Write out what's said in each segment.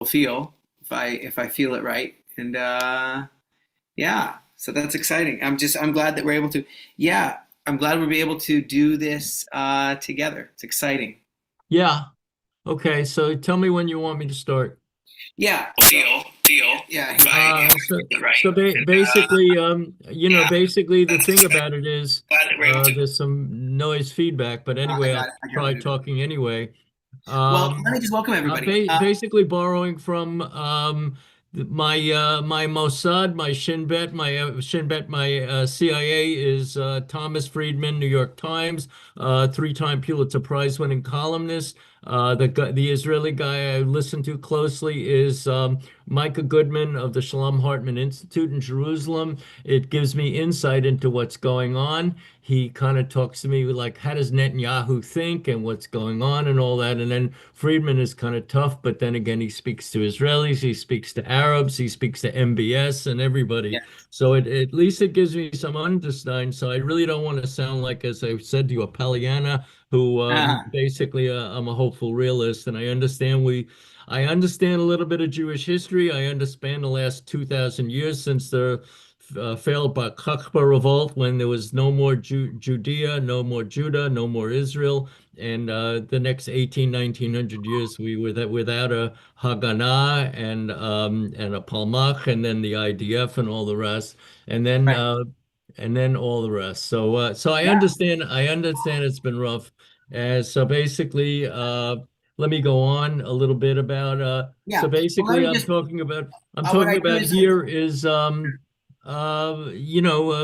feel if I feel it right. And yeah, so that's exciting. I'm glad that we're able to. Yeah, I'm glad we'll be able to do this together. It's exciting. Yeah. Okay. So tell me when you want me to start. Yeah. Yeah. So basically, basically the thing about it is, there's some noise feedback, but I anyway, got I'll it. I got try it. talking anyway. Well, let Um, me just welcome everybody. Basically borrowing from my Mossad, Shin Bet, my CIA is Thomas Friedman, New York Times, three-time Pulitzer Prize winning columnist. The Israeli guy I listen to closely is Micah Goodman of the Shalom Hartman Institute in Jerusalem. It gives me insight into what's going on. He kind of talks to me like, how does Netanyahu think and what's going on and all that. And then Friedman is kind of tough, but then again, he speaks to Israelis, he speaks to Arabs, he speaks to MBS and everybody. Yeah. So at least it gives me some understanding. So I really don't want to sound like, as I said to you, a Pollyanna who basically I'm a hopeful realist, and I understand a little bit of Jewish history. I understand the last 2,000 years since the failed Bar Kokhba revolt, when there was no more Judea, no more Judah, no more Israel. And the next 18, 1900 years, we were without a Haganah and a Palmach, and then the IDF and all the rest. And then Right. uh, and then all the rest. So I Yeah. understand. I understand it's been rough. So basically, let me go on a little bit about. So Yeah. Well, let basically, me just. I'm What talking I do about is here is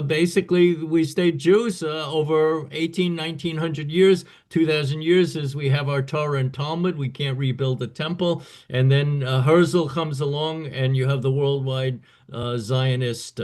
basically we stayed Jews over 18, 1900 years, 2000 years as we have our Torah and Talmud. We can't rebuild the temple. And then Herzl comes along and you have the worldwide Zionist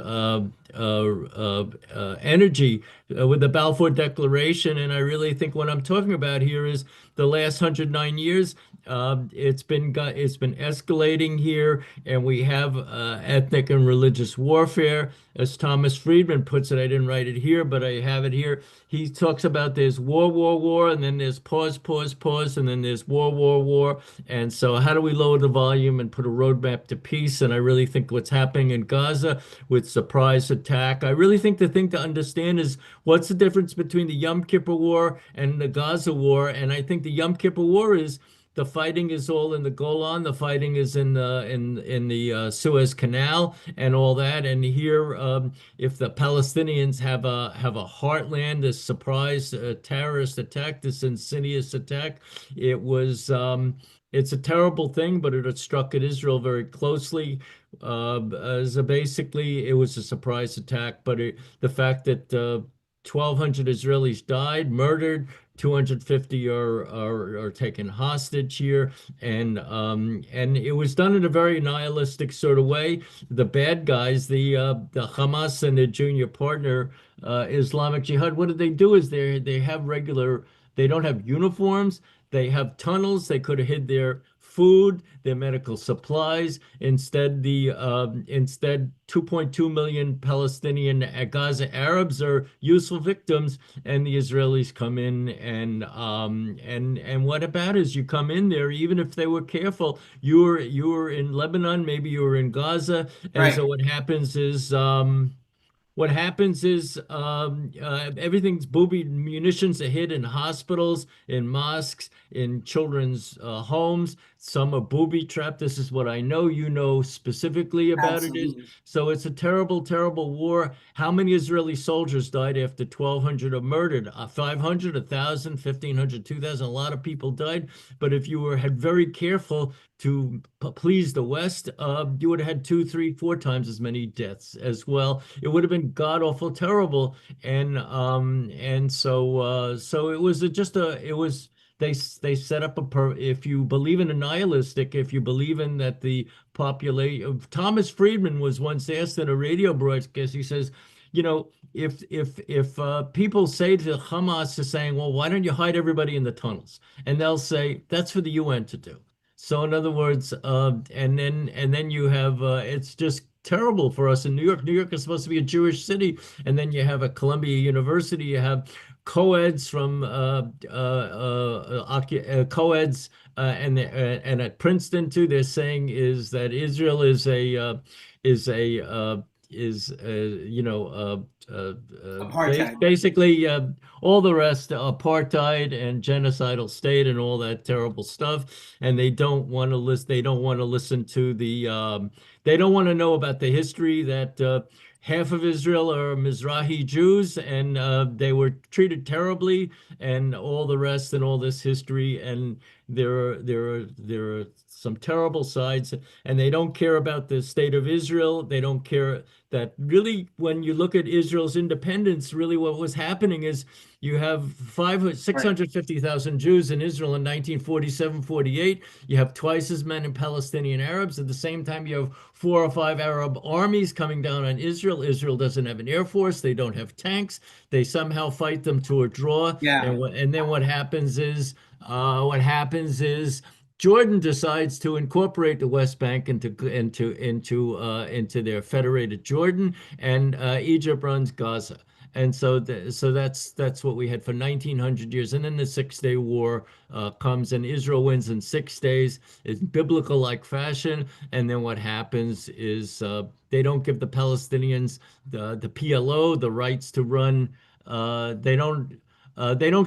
energy with the Balfour Declaration. And I really think what I'm talking about here is the last 109 years. It's been escalating here, and we have ethnic and religious warfare. As Thomas Friedman puts it, I didn't write it here, but I have it here. He talks about there's war, war, war, and then there's pause, pause, pause, and then there's war, war, war. And so, how do we lower the volume and put a roadmap to peace? And I really think what's happening in Gaza with surprise attack, I really think the thing to understand is what's the difference between the Yom Kippur War and the Gaza War. And I think the Yom Kippur War is the fighting is all in the Golan. The fighting is in the Suez Canal and all that. And here, if the Palestinians have a heartland, this surprise terrorist attack, this insidious attack, it was it's a terrible thing, but it had struck at Israel very closely. As a, basically, it was a surprise attack, but the fact that 1,200 Israelis died, murdered, 250 are taken hostage here, and it was done in a very nihilistic sort of way. The bad guys, the Hamas and their junior partner, Islamic Jihad, what did they do? Is they have regular, they don't have uniforms. They have tunnels. They could have hid their food, their medical supplies. Instead, 2.2 million Palestinian Gaza Arabs are useful victims, and the Israelis come in and what about is you come in there, even if they were careful, you were in Lebanon, maybe you were in Gaza, and right. so what happens is everything's booby munitions are hid in hospitals, in mosques, in children's homes. Some are booby trapped. This is what I know. You know specifically about it is. Absolutely. So it's a terrible, terrible war. How many Israeli soldiers died after 1,200 are murdered? 500, 1,000, 1,500, 2,000. A lot of people died. But if you were had very careful to please the West, you would have had two, three, four times as many deaths as well. It would have been god awful terrible, so it was just a it was they set up if you believe in a nihilistic, if you believe in that the population. Thomas Friedman was once asked in a radio broadcast. He says, if people say to Hamas is saying, well, why don't you hide everybody in the tunnels? And they'll say that's for the UN to do. So in other words, and then you have it's just terrible for us in New York. New York is supposed to be a Jewish city, and then you have a Columbia University, you have co-eds from co-eds and at Princeton too. They're saying is that Israel is a is you know Apartheid. basically all the rest apartheid and genocidal state and all that terrible stuff, and they don't want to list they don't want to listen to the they don't want to know about the history that half of Israel are Mizrahi Jews, and they were treated terribly, and all the rest, and all this history. And there are some terrible sides, and they don't care about the state of Israel. They don't care that really, when you look at Israel's independence, really what was happening is you have Right. 650,000 Jews in Israel in 1947, 48. You have twice as many Palestinian Arabs. At the same time, you have 4 or 5 Arab armies coming down on Israel. Israel doesn't have an air force. They don't have tanks. They somehow fight them to a draw. Yeah. And then what happens is Jordan decides to incorporate the West Bank into their federated Jordan, and Egypt runs Gaza. And so that's what we had for 1900 years. And then the Six-Day War comes, and Israel wins in 6 days. It's biblical like fashion. And then what happens is they don't give the Palestinians the PLO the rights to run. They don't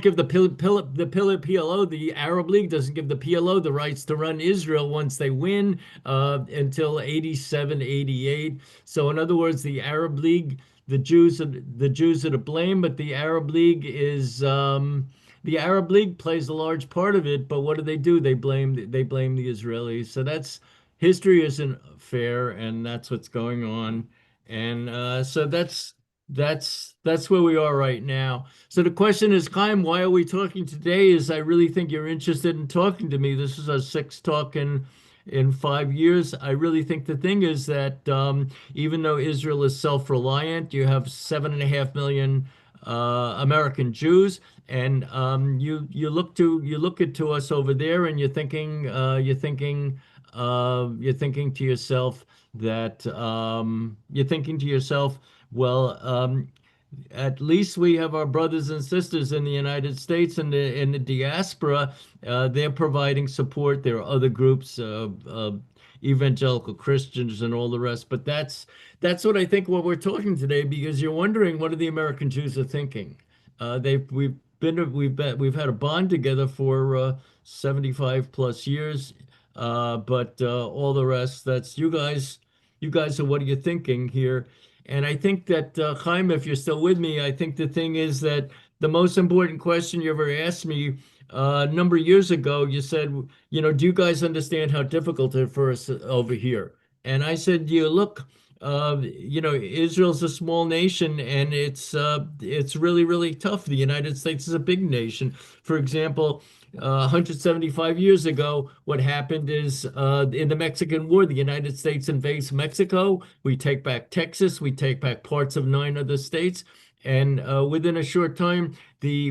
give the PLO, the Arab League doesn't give the PLO the rights to run Israel once they win until 87, 88. So in other words, the Arab League, the Jews are to blame, but the Arab League plays a large part of it. But what do? They blame the Israelis. So that's history isn't fair, and that's what's going on. And so that's where we are right now. So the question is, Chaim, why are we talking today? Is I really think you're interested in talking to me. This is our sixth talk in 5 years. I really think the thing is that even though Israel is self-reliant, you have 7.5 million American Jews, and you look at to us over there, and you're thinking to yourself well, at least we have our brothers and sisters in the United States and in the diaspora. They're providing support. There are other groups, evangelical Christians and all the rest. But that's what I think what we're talking today, because you're wondering what are the American Jews are thinking. We've had a bond together for 75 plus years, but all the rest, that's you guys. You guys are what are you thinking here? And I think that, Chaim, if you're still with me, I think the thing is that the most important question you ever asked me a number of years ago, you said, do you guys understand how difficult it is for us over here? And I said, look, Israel's a small nation, and it's really, really tough. The United States is a big nation. For example, 175 years ago, what happened is in the Mexican War, the United States invades Mexico. We take back Texas. We take back parts of 9 other states. And within a short time, the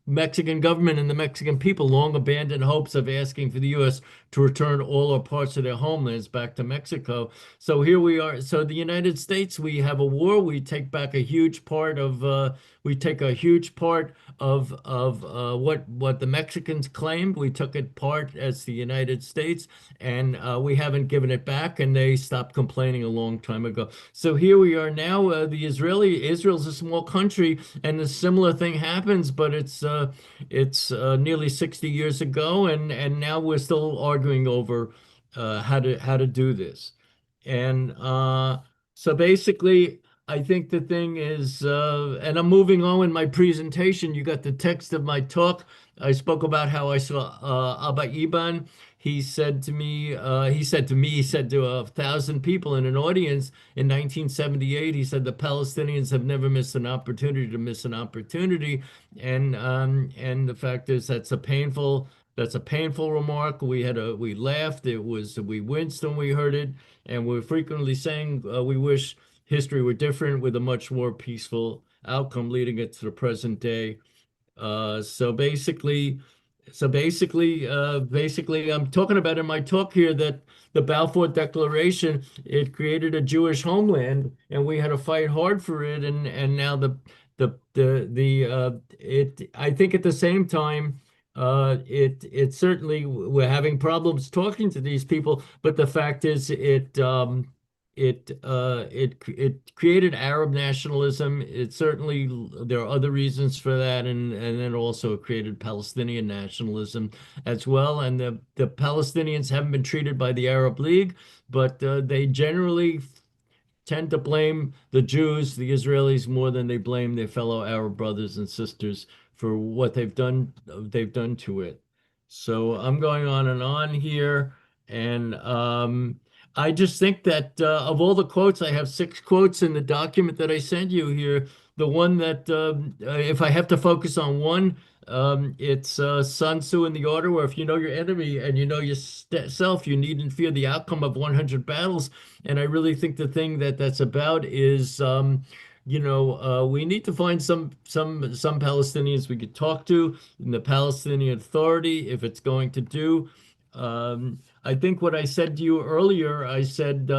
Mexican government and the Mexican people long abandoned hopes of asking for the U.S. to return all or parts of their homelands back to Mexico. So here we are. So the United States, we have a war. We take back a huge part of. We take a huge part of what the Mexicans claimed. We took it part as the United States, and we haven't given it back. And they stopped complaining a long time ago. So here we are now. Israel's a small country, and a similar thing happens, but it's nearly 60 years ago, and now we're still arguing over how to do this. And so basically, I think the thing is, and I'm moving on in my presentation. You got the text of my talk. I spoke about how I saw Abba Iban. He said to 1,000 people in an audience in 1978, he said the Palestinians have never missed an opportunity to miss an opportunity. And the fact is that's a painful remark. We laughed. We winced when we heard it, and we're frequently saying we wish history were different with a much more peaceful outcome leading it to the present day. Uh, so basically, basically, I'm talking about in my talk here that the Balfour Declaration, it created a Jewish homeland, and we had to fight hard for it. And now it I think at the same time it certainly we're having problems talking to these people, but the fact is it created Arab nationalism. It certainly there are other reasons for that, and then also it created Palestinian nationalism as well. And the Palestinians haven't been treated by the Arab League, but they generally tend to blame the Jews, the Israelis, more than they blame their fellow Arab brothers and sisters for what they've done to it. So I'm going on and on here, and I just think that of all the quotes, I have 6 quotes in the document that I sent you here. The one that, if I have to focus on one, it's Sun Tzu in the order where if you know your enemy and you know yourself, you needn't fear the outcome of 100 battles. And I really think the thing that that's about is, we need to find some Palestinians we could talk to in the Palestinian Authority if it's going to do. I think what I said to you earlier, I said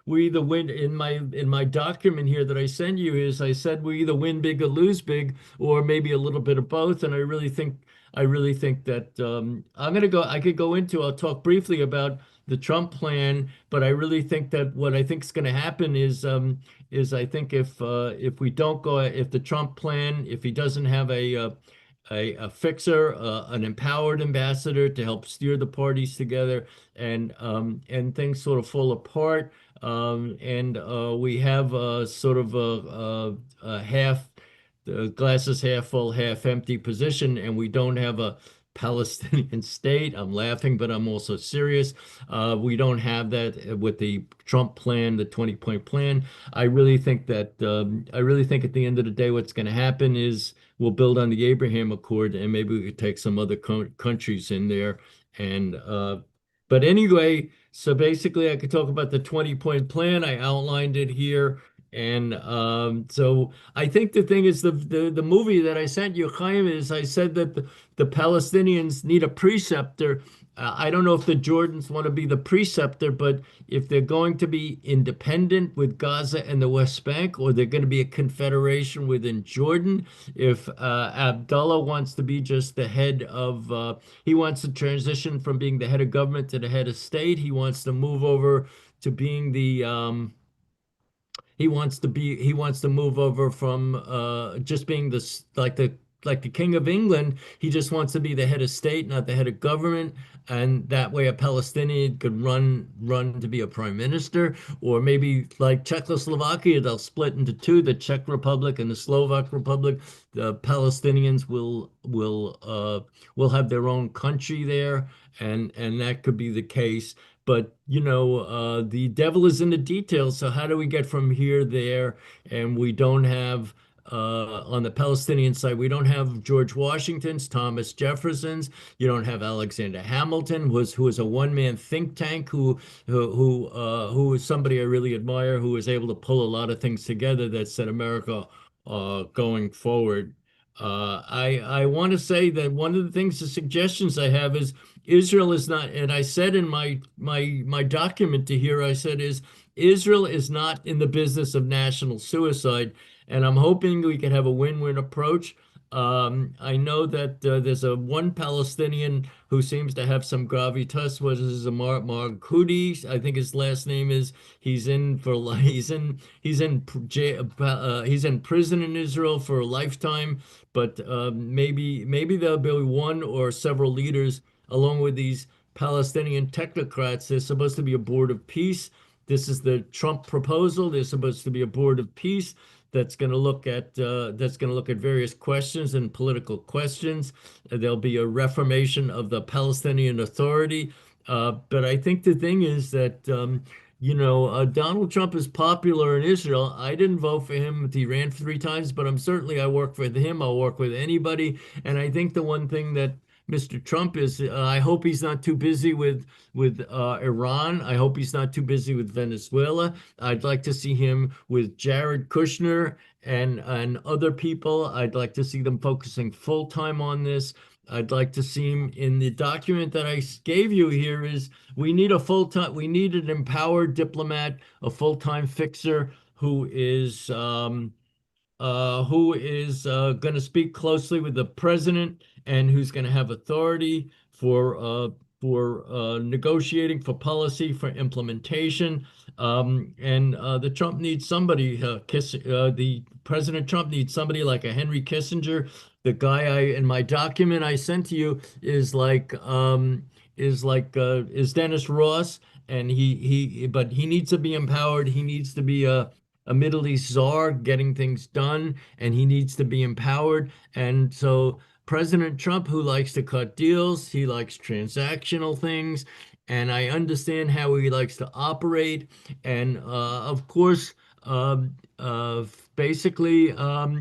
we either win in my document here that I send you is I said we either win big or lose big, or maybe a little bit of both. And I really think that I could go into, I'll talk briefly about the Trump plan, but I really think that what I think is going to happen is I think if we don't go, if the Trump plan, if he doesn't have a fixer, an empowered ambassador to help steer the parties together, and things sort of fall apart, and we have sort of a half the glass is half full, half empty position, and we don't have a Palestinian state. I'm laughing, but I'm also serious. We don't have that with the Trump plan, the 20-point plan. I really think at the end of the day, what's going to happen is we'll build on the Abraham Accord, and maybe we could take some other countries in there. And but anyway, so basically, I could talk about the 20-point plan. I outlined it here. And so I think the thing is the movie that I sent you, Chaim, is I said that the Palestinians need a preceptor. I don't know if the Jordans want to be the preceptor, but if they're going to be independent with Gaza and the West Bank, or they're going to be a confederation within Jordan, if Abdullah wants to be just the head of, he wants to transition from being the head of government to the head of state. He wants to move over to being he wants to move over from just being like the King of England. He just wants to be the head of state, not the head of government. And that way a Palestinian could run to be a prime minister. Or maybe like Czechoslovakia, they'll split into two, the Czech Republic and the Slovak Republic. The Palestinians will have their own country there, and that could be the case. But the devil is in the details. So how do we get from here there? And we don't have on the Palestinian side, we don't have George Washington's, Thomas Jefferson's. You don't have Alexander Hamilton, who was a one-man think tank, who is somebody I really admire, who was able to pull a lot of things together that set America going forward. I want to say that one of the things, the suggestions I have is Israel is not, and I said in my document to here, I said is Israel is not in the business of national suicide, and I'm hoping we can have a win-win approach. I know that there's one Palestinian who seems to have some gravitas. What is his, Markudi? I think his last name is. He's in for he's in prison in Israel for a lifetime. But maybe there'll be one or several leaders along with these Palestinian technocrats. There's supposed to be a board of peace. This is the Trump proposal. There's supposed to be a board of peace that's going to look at various questions and political questions. There'll be a reformation of the Palestinian Authority. But I think the thing is that Donald Trump is popular in Israel. I didn't vote for him. He ran 3 times, but I work with him. I'll work with anybody. And I think the one thing that Mr. Trump is, I hope he's not too busy with Iran. I hope he's not too busy with Venezuela. I'd like to see him with Jared Kushner and other people. I'd like to see them focusing full time on this. I'd like to see him in the document that I gave you here is we need an empowered diplomat, a full-time fixer who is who is going to speak closely with the president and who's going to have authority for negotiating for policy for implementation. And the Trump needs somebody. The President Trump needs somebody like a Henry Kissinger. The guy I in my document I sent to you is Dennis Ross, and but he needs to be empowered. He needs to be a Middle East czar getting things done, and he needs to be empowered. And so President Trump, who likes to cut deals, he likes transactional things, and I understand how he likes to operate. And of course, um, uh, basically,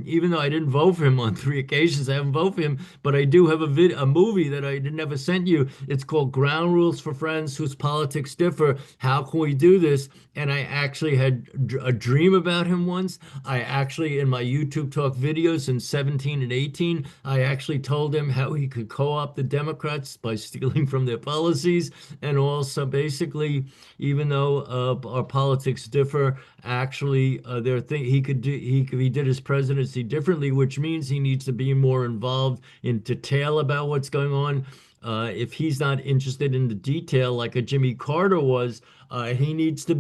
even though I didn't vote for him on three occasions, I haven't voted for him, but I do have a movie that I never sent you. It's called Ground Rules for Friends Whose Politics Differ. How can we do this? And I actually had a dream about him once. I actually, in my YouTube talk videos in 17 and 18, I actually told him how he could co-opt the Democrats by stealing from their policies. And also, basically, even though our politics differ, actually, there are things he did his presidency differently, which means he needs to be more involved in detail about what's going on. If he's not interested in the detail like a Jimmy Carter was, he needs to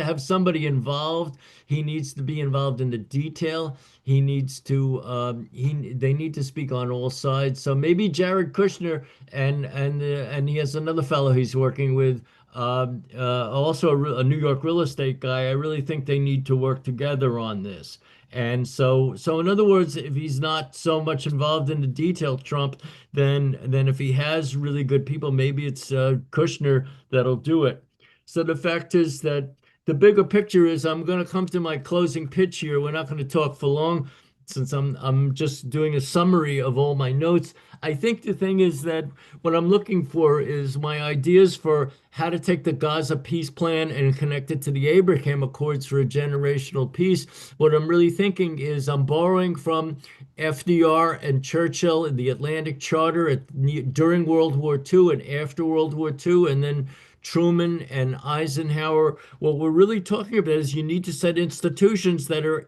have somebody involved. He needs to be involved in the detail. He needs to they need to speak on all sides. So maybe Jared Kushner and he has another fellow he's working with, also a New York real estate guy. I really think they need to work together on this. And so in other words, if he's not so much involved in the detail, Trump, then if he has really good people, maybe it's Kushner that'll do it. So the fact is that the bigger picture is I'm going to come to my closing pitch here. We're not going to talk for long since I'm just doing a summary of all my notes. I think the thing is that what I'm looking for is my ideas for how to take the Gaza peace plan and connect it to the Abraham Accords for a generational peace. What I'm really thinking is I'm borrowing from FDR and Churchill in the Atlantic Charter during World War II and after World War II, and then Truman and Eisenhower. What we're really talking about is you need to set institutions that are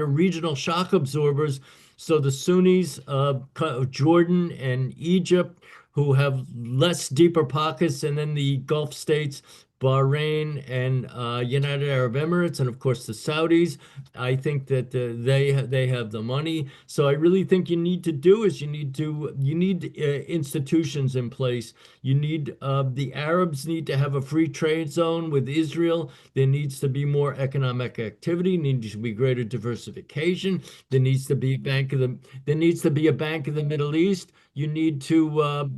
regional shock absorbers. So the Sunnis, Jordan and Egypt, who have less deeper pockets, and then the Gulf states, Bahrain and United Arab Emirates, and of course the Saudis. I think that they have the money. So I really think you need institutions in place. You need the Arabs need to have a free trade zone with Israel. There needs to be more economic activity. Needs to be greater diversification. There needs to be a bank of the Middle East. You need to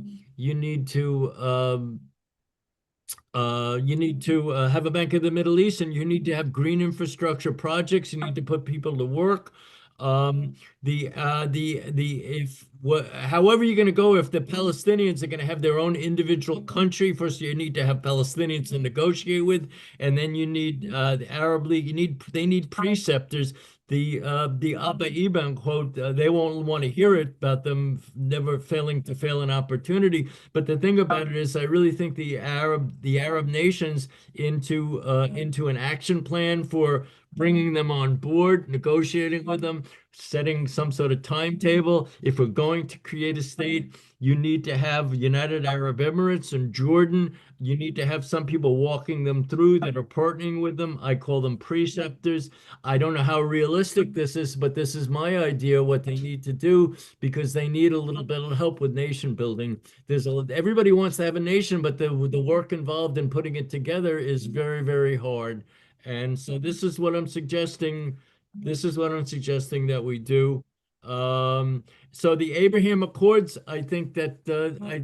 have a Bank of the Middle East, and you need to have green infrastructure projects. You need to put people to work. If however you're going to go, if the Palestinians are going to have their own individual country, first you need to have Palestinians to negotiate with, and then you need the Arab League. They need preceptors. The Abba Eban quote, they won't want to hear it about them never failing to fail an opportunity. But the thing about it is, I really think the Arab nations into an action plan for bringing them on board, negotiating with them, setting some sort of timetable. If we're going to create a state, you need to have United Arab Emirates and Jordan. You need to have some people walking them through that are partnering with them. I call them preceptors. I don't know how realistic this is, but this is my idea what they need to do, because they need a little bit of help with nation building. Everybody wants to have a nation, but the work involved in putting it together is very, very hard. And so this is what I'm suggesting. This is what I'm suggesting that we do. So the Abraham Accords, I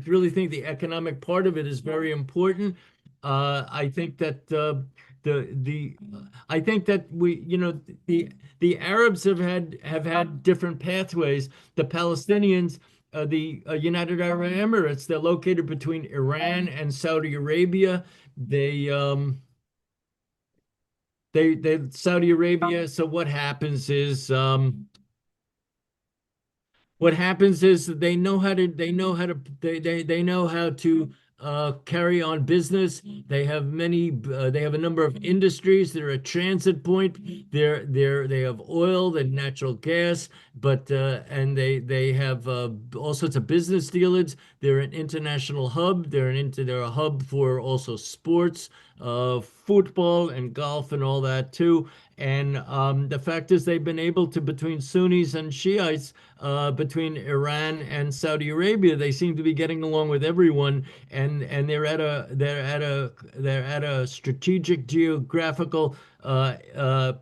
really think the economic part of it is very important. I think that the I think that the Arabs have had different pathways. The Palestinians, the United Arab Emirates, they're located between Iran and Saudi Arabia. They Saudi Arabia. So what happens is that they know how to carry on business. They have many. They have a number of industries. They're a transit point. They have oil and natural gas, but and they have all sorts of business dealings. They're an international hub. They're a hub for also sports, football and golf and all that too. And the fact is, they've been able to, between Sunnis and Shiites, between Iran and Saudi Arabia, they seem to be getting along with everyone, and they're at a strategic geographical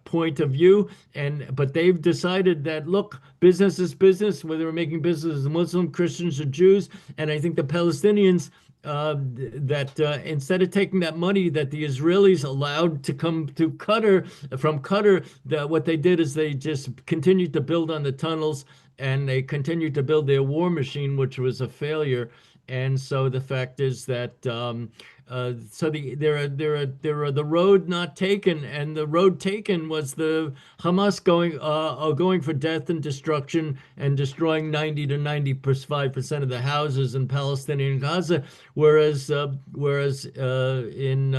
point of view. And but they've decided that, look, business is business, whether we're making business as Muslim, Christians, or Jews. And I think the Palestinians, that instead of taking that money that the Israelis allowed to come to Qatar from Qatar, what they did is they just continued to build on the tunnels, and they continued to build their war machine, which was a failure. And so the fact is that there are the road not taken, and the road taken was the Hamas going for death and destruction and destroying 90 to 95% of the houses in Palestinian Gaza, whereas in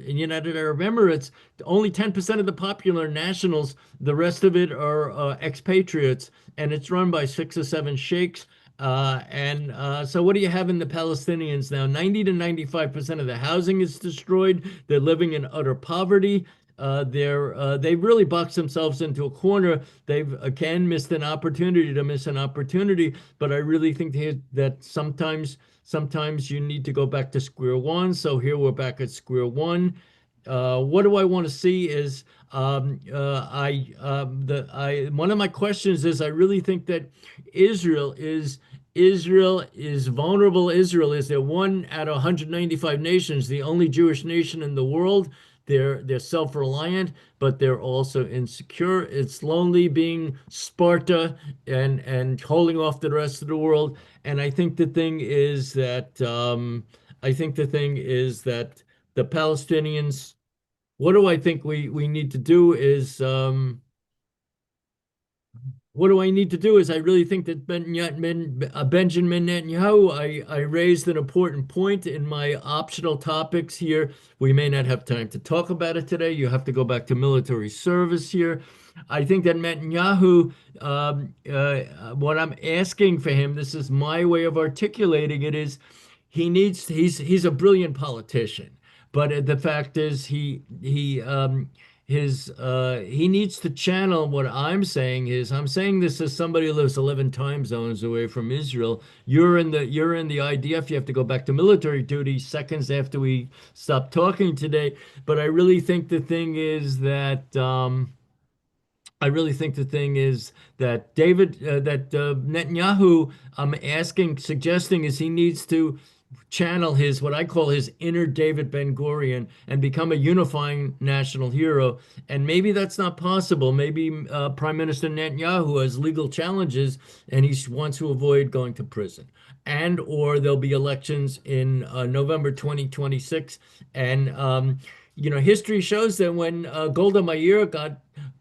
United Arab Emirates, only 10% of the popular nationals, the rest of it are expatriates, and it's run by 6 or 7 sheikhs. So what do you have in the Palestinians now? 90 to 95% of the housing is destroyed. They're living in utter poverty. They've really boxed themselves into a corner. They've again missed an opportunity to miss an opportunity. But I really think that sometimes you need to go back to square one. So here we're back at square one. What do I want to see is one of my questions is, I really think that Israel is vulnerable. Israel is, they're one out of 195 nations, the only Jewish nation in the world. They're self-reliant, but they're also insecure. It's lonely being Sparta and holding off the rest of the world. And I think the thing is that the Palestinians, what do I think we need to do is what do I need to do is I really think that Benjamin Netanyahu, I raised an important point in my optional topics here. We may not have time to talk about it today. You have to go back to military service here. I think that Netanyahu, what I'm asking for him, this is my way of articulating it, is he's a brilliant politician. But the fact is, he needs to channel what I'm saying this as somebody who lives 11 time zones away from Israel. You're in the IDF. You have to go back to military duty seconds after we stop talking today. But I really think the thing is that Netanyahu, suggesting, is he needs to channel his, what I call his inner David Ben-Gurion, and become a unifying national hero. And maybe that's not possible. Maybe Prime Minister Netanyahu has legal challenges and he wants to avoid going to prison. And or there'll be elections in November 2026. And history shows that when Golda Meir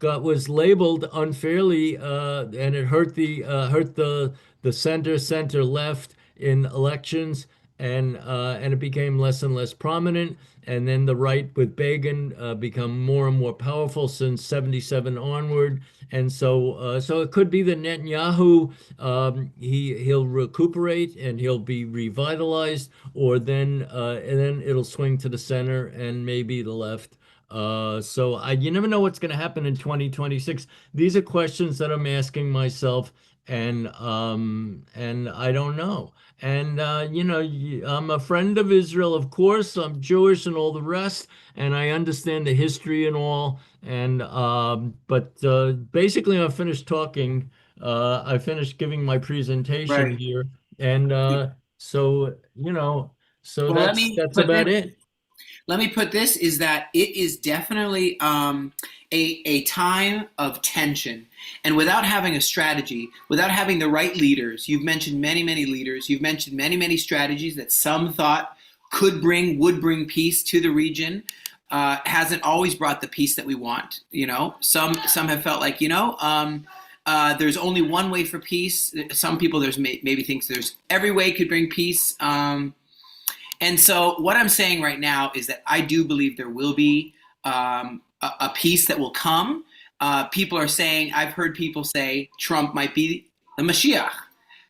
was labeled unfairly, and it hurt the center left in elections, and it became less and less prominent. And then the right with Begin become more and more powerful since 77 onward. And so it could be that Netanyahu, he'll recuperate and he'll be revitalized, or then it'll swing to the center and maybe the left. You never know what's going to happen in 2026. These are questions that I'm asking myself, and I don't know. And I'm a friend of Israel, of course. I'm Jewish and all the rest, and I understand the history and all. And but basically, I finished talking. I finished giving my presentation Right. here, and so Well, that's about it. let me put this, is that it is definitely a time of tension. And without having a strategy, without having the right leaders, you've mentioned many, many leaders, you've mentioned many, many strategies that some thought would bring peace to the region. Hasn't always brought the peace that we want. Some have felt like, there's only one way for peace. Some people maybe thinks there's every way could bring peace. And so, what I'm saying right now is that I do believe there will be a peace that will come. People are saying, I've heard people say Trump might be the Mashiach.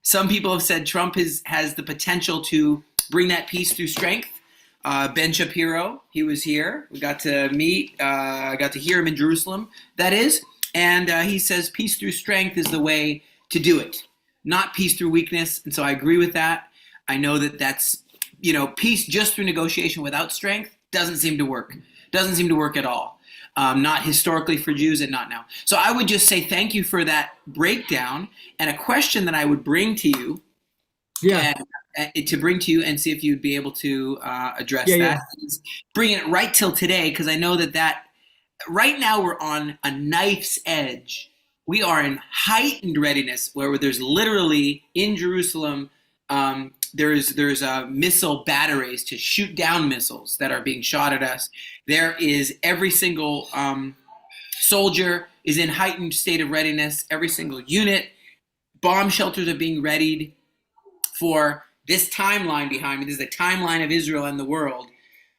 Some people have said Trump has the potential to bring that peace through strength. Ben Shapiro, he was here. We got to meet, I got to hear him in Jerusalem, that is. And he says peace through strength is the way to do it, not peace through weakness. And so I agree with that. I know that that's, peace just through negotiation without strength doesn't seem to work. Doesn't seem to work at all. Not historically for Jews and not now. So I would just say thank you for that breakdown. And a question that I would bring to you, Yeah, and, to bring to you and see if you'd be able to address yeah, that, yeah. is bringing it right till today, because I know that right now we're on a knife's edge. We are in heightened readiness where there's literally in Jerusalem, there's missile batteries to shoot down missiles that are being shot at us. There is every single soldier is in heightened state of readiness. Every single unit, bomb shelters are being readied for this timeline behind me. This is the timeline of Israel and the world.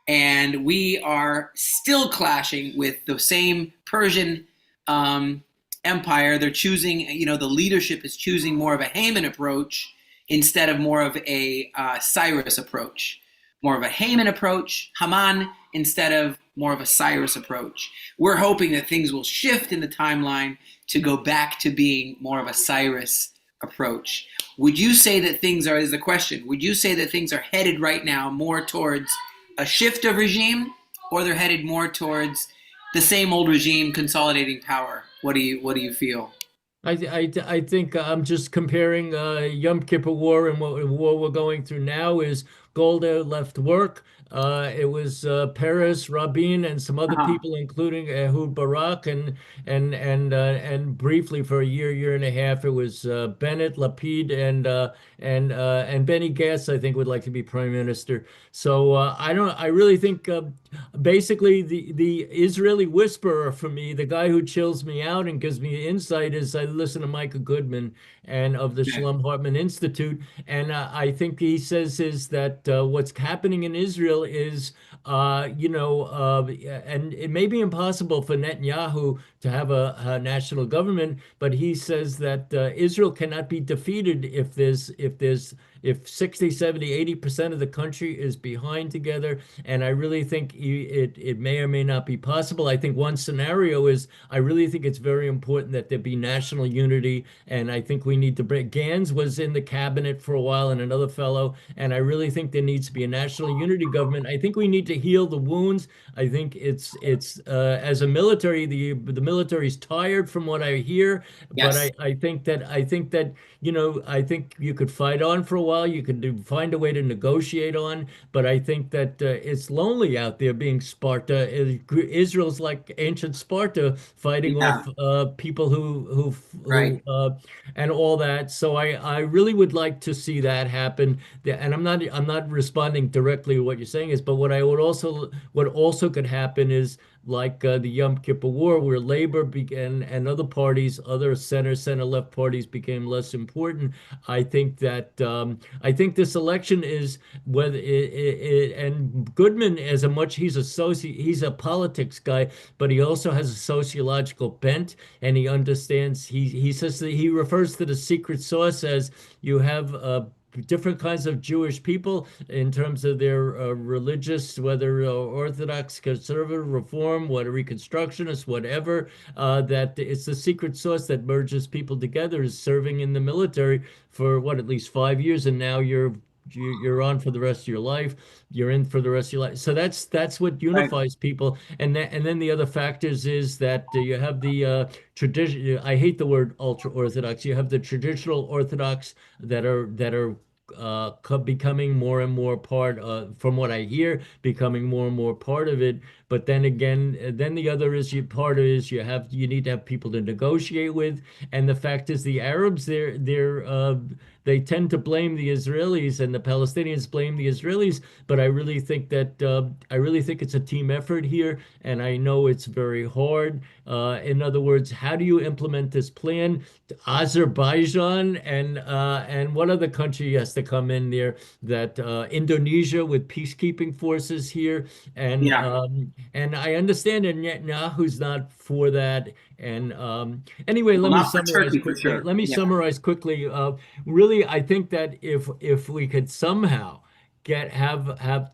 And we are still clashing with the same Persian empire. They're choosing, the leadership is choosing more of a Haman approach instead of more of a Cyrus approach. More of a Haman approach, Haman, instead of more of a Cyrus approach. We're hoping that things will shift in the timeline to go back to being more of a Cyrus approach. Would you say that things are, is the question, would you say that things are headed right now more towards a shift of regime, or they're headed more towards the same old regime consolidating power? What do you feel? I think I'm just comparing Yom Kippur War and what war we're going through now is Golda left work. It was Peres, Rabin, and some other Uh-huh. people, including Ehud Barak, and briefly for a year and a half, it was Bennett, Lapid, and Benny Gantz, I think, would like to be prime minister. So I don't. I really think basically the Israeli whisperer for me, the guy who chills me out and gives me insight, is I listen to Micah Goodman and of the Okay. Shalom Hartman Institute, and I think he says is that what's happening in Israel is, and it may be impossible for Netanyahu to have a national government, but he says that Israel cannot be defeated if 60, 70, 80% of the country is behind together. And I really think it may or may not be possible. I think one scenario is I really think it's very important that there be national unity. And I think we need to bring, Gans was in the cabinet for a while and another fellow. And I really think there needs to be a national unity government. I think we need to heal the wounds. I think it's as a military, the military's tired from what I hear, but Yes. I think that I think you could fight on for a while. You could find a way to negotiate on, but I think that it's lonely out there being Sparta. Israel's like ancient Sparta, fighting Yeah. off people who Right. and all that. So I really would like to see that happen. And I'm not responding directly to what you're saying is, but what also could happen is like the Yom Kippur War, where Labor began and other parties, other center left parties became less important. I think this election is whether and Goodman, as a much he's a politics guy, but he also has a sociological bent, and he understands. He says that he refers to the secret sauce as you have different kinds of Jewish people in terms of their religious, whether Orthodox, conservative, Reform, whether Reconstructionist, whatever, that it's the secret sauce that merges people together is serving in the military for what, at least 5 years, and now you're on for the rest of your life. You're in for the rest of your life. So that's what Right. unifies people. And then the other factors is that you have the tradition. I hate the word ultra Orthodox. You have the traditional Orthodox that are becoming more and more part from what I hear, becoming more and more part of it. But then again, then the other is part of it is you need to have people to negotiate with. And the fact is the Arabs, they tend to blame the Israelis and the Palestinians blame the Israelis, but I really think it's a team effort here, and I know it's very hard. In other words, how do you implement this plan? Azerbaijan and what other country has to come in there? That Indonesia with peacekeeping forces here, Yeah. and I understand that Netanyahu's not for that. And anyway, Well, let me not for summarize Turkey for quickly. sure. Let me Yeah. summarize quickly. Really, I think that if we could somehow have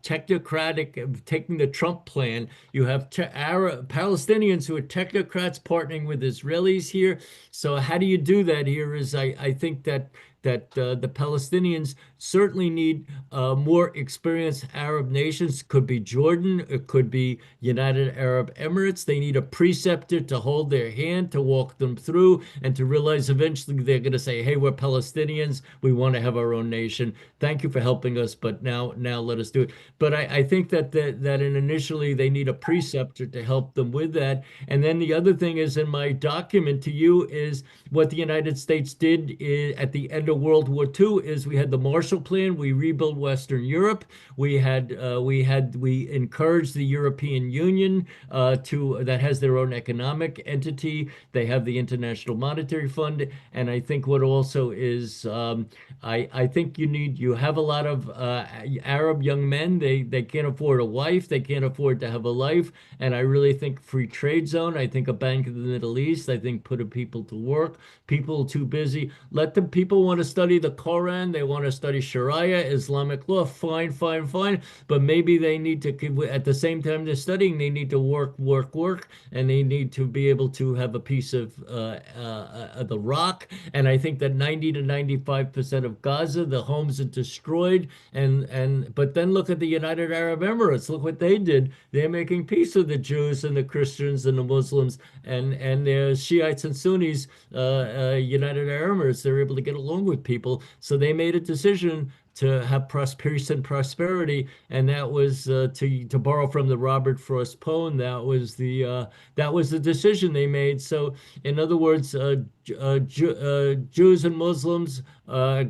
technocratic taking the Trump plan, you have Arab Palestinians who are technocrats partnering with Israelis here. So how do you do that here? Is I think that the Palestinians certainly need more experienced Arab nations. Could be Jordan, it could be United Arab Emirates. They need a preceptor to hold their hand, to walk them through, and to realize eventually they're going to say, "Hey, we're Palestinians. We want to have our own nation. Thank you for helping us, but now let us do it." But I think that initially they need a preceptor to help them with that. And then the other thing is in my document to you is what the United States did at the end of World War II is we had the Marshall Plan. We rebuilt Western Europe. We encouraged the European Union to that has their own economic entity. They have the International Monetary Fund, and I think what also is I think you have a lot of Arab young men. They can't afford a wife. They can't afford to have a life. And I really think free trade zone. I think a Bank of the Middle East. I think putting people to work. People too busy. Let the people want to study the Quran. They want to study Sharia, Islamic law. Fine, fine, fine. But maybe they need to, at the same time they're studying, they need to work, and they need to be able to have a piece of the rock. And I think that 90 to 95% of Gaza, the homes are destroyed. But then look at the United Arab Emirates. Look what they did. They're making peace with the Jews and the Christians and the Muslims and the Shiites and Sunnis. United Arab Emirates, they're able to get along with people. So they made a decision to have peace and prosperity, and that was to borrow from the Robert Frost poem. That was the decision they made. So, in other words, Jews and Muslims,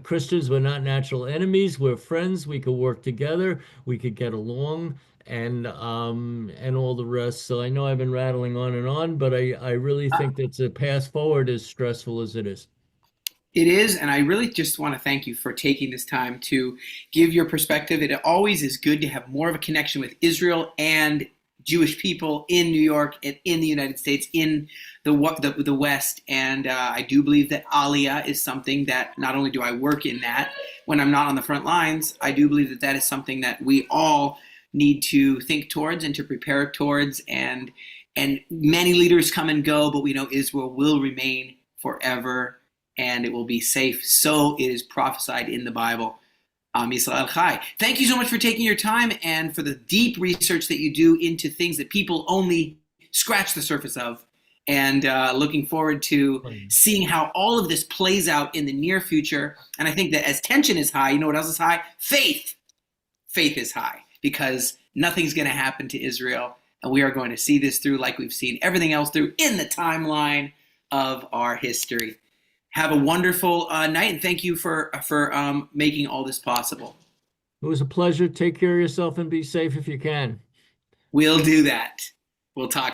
Christians were not natural enemies. We're friends. We could work together. We could get along. And all the rest. So I know I've been rattling on, but I really think that the path forward is stressful as it is. It is, and I really just want to thank you for taking this time to give your perspective. It always is good to have more of a connection with Israel and Jewish people in New York and in the United States, in the West. And I do believe that Aliyah is something that not only do I work in that when I'm not on the front lines, I do believe that that is something that we all need to think towards and to prepare towards. And many leaders come and go, but we know Israel will remain forever and it will be safe. So it is prophesied in the Bible. Yisrael Chai. Thank you so much for taking your time and for the deep research that you do into things that people only scratch the surface of. And looking forward to seeing how all of this plays out in the near future. And I think that as tension is high, you know what else is high? Faith. Faith is high because nothing's going to happen to Israel. And we are going to see this through like we've seen everything else through in the timeline of our history. Have a wonderful night, and thank you for making all this possible. It was a pleasure. Take care of yourself and be safe if you can. We'll do that. We'll talk.